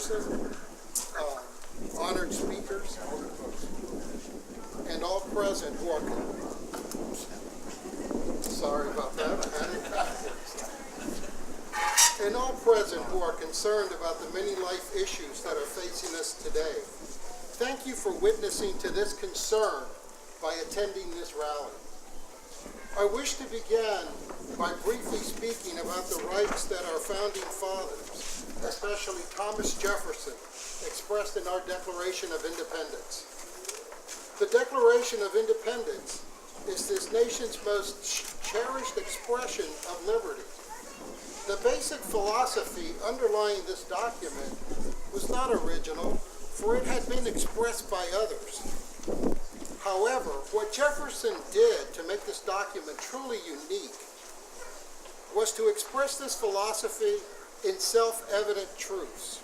Chairperson, honored speakers, and all present who are sorry about that, I had it backwards. And all present who are concerned about the many life issues that are facing us today. Thank you for witnessing to this concern by attending this rally. I wish to begin by briefly speaking about the rights that our founding fathers, especially Thomas Jefferson, expressed in our Declaration of Independence. The Declaration of Independence is this nation's most cherished expression of liberty. The basic philosophy underlying this document was not original, for it had been expressed by others. However, what Jefferson did to make this document truly unique was to express this philosophy in self-evident truths.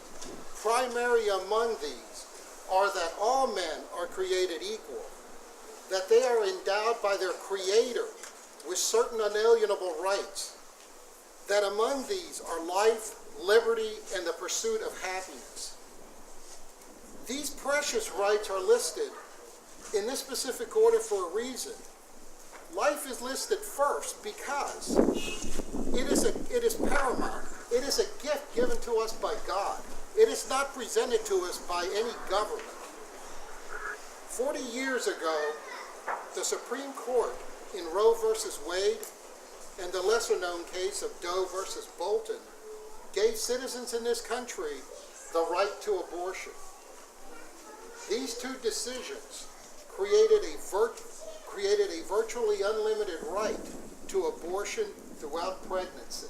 Primary among these are that all men are created equal, that they are endowed by their Creator with certain unalienable rights, that among these are life, liberty, and the pursuit of happiness. These precious rights are listed in this specific order for a reason. Life is listed first because it is paramount. It is a gift given to us by God. It is not presented to us by any government. 40 years ago, the Supreme Court in Roe versus Wade and the lesser-known case of Doe versus Bolton gave citizens in this country the right to abortion. These two decisions created a virtually unlimited right to abortion throughout pregnancy.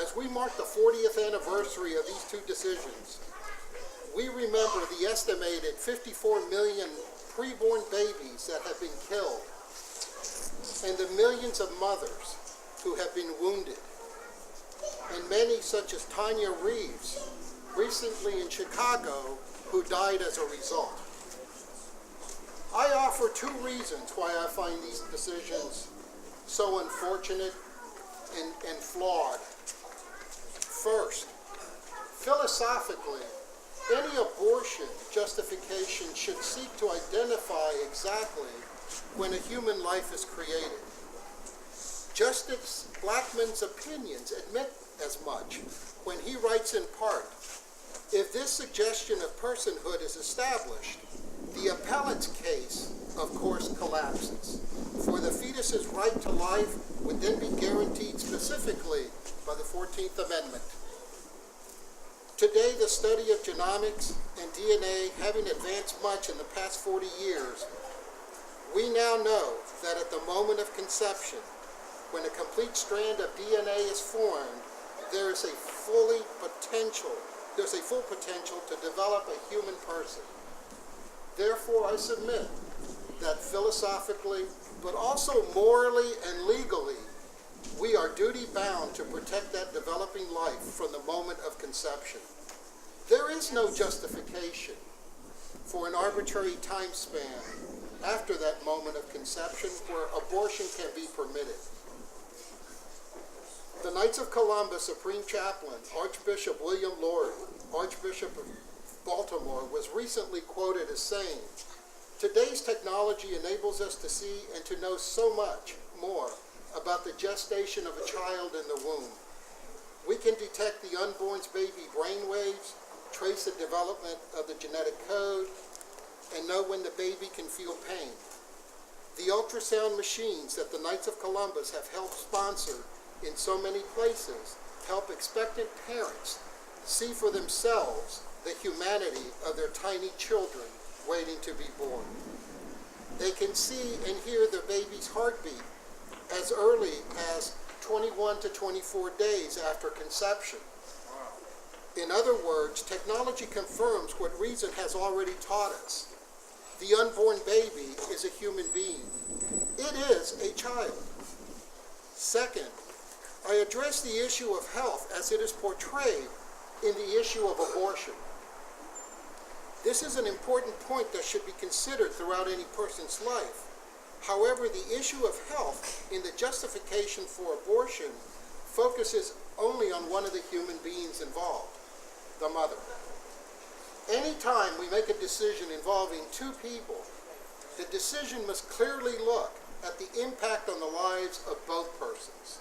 As we mark the 40th anniversary of these two decisions, we remember the estimated 54 million preborn babies that have been killed and the millions of mothers who have been wounded, and many such as Tanya Reeves, recently in Chicago, who died as a result. I offer two reasons why I find these decisions so unfortunate and flawed. First, philosophically, any abortion justification should seek to identify exactly when a human life is created. Justice Blackmun's opinions admit as much when he writes in part, if this suggestion of personhood is established, the appellant's case, of course, collapses, for the fetus's right to life would then be guaranteed specifically by the 14th Amendment. Today, the study of genomics and DNA having advanced much in the past 40 years, we now know that at the moment of conception, when a complete strand of DNA is formed, there is a full potential to develop a human person. Therefore, I submit that philosophically, but also morally and legally, we are duty-bound to protect that developing life from the moment of conception. There is no justification for an arbitrary time span after that moment of conception where abortion can be permitted. The Knights of Columbus Supreme Chaplain, Archbishop William Lord, Archbishop of Baltimore, was recently quoted as saying, "Today's technology enables us to see and to know so much more about the gestation of a child in the womb. We can detect the unborn's baby brainwaves, trace the development of the genetic code, and know when the baby can feel pain. The ultrasound machines that the Knights of Columbus have helped sponsor in so many places help expectant parents see for themselves the humanity of their tiny children waiting to be born. They can see and hear the baby's heartbeat as early as 21 to 24 days after conception. In other words, technology confirms what reason has already taught us. The unborn baby is a human being. It is a child. Second, I address the issue of health as it is portrayed in the issue of abortion. This is an important point that should be considered throughout any person's life. However, the issue of health in the justification for abortion focuses only on one of the human beings involved. the mother. Anytime we make a decision involving two people, the decision must clearly look at the impact on the lives of both persons.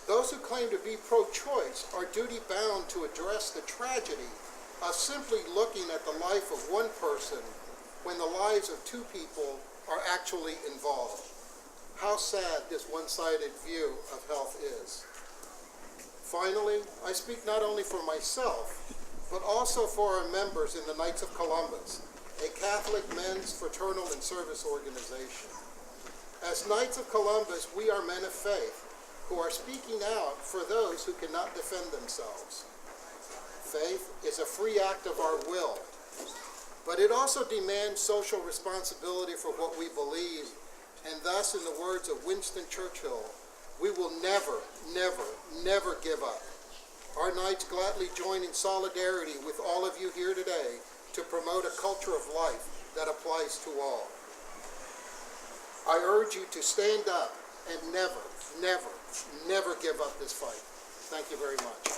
Those who claim to be pro-choice are duty-bound to address the tragedy of simply looking at the life of one person when the lives of two people are actually involved. How sad this one-sided view of health is. Finally, I speak not only for myself, but also for our members in the Knights of Columbus, a Catholic men's fraternal and service organization. As Knights of Columbus, we are men of faith who are speaking out for those who cannot defend themselves. Faith is a free act of our will, but it also demands social responsibility for what we believe, and thus, in the words of Winston Churchill, we will never, never, never give up. Our Knights gladly join in solidarity with all of you here today to promote a culture of life that applies to all. I urge you to stand up and never, never, never give up this fight. Thank you very much.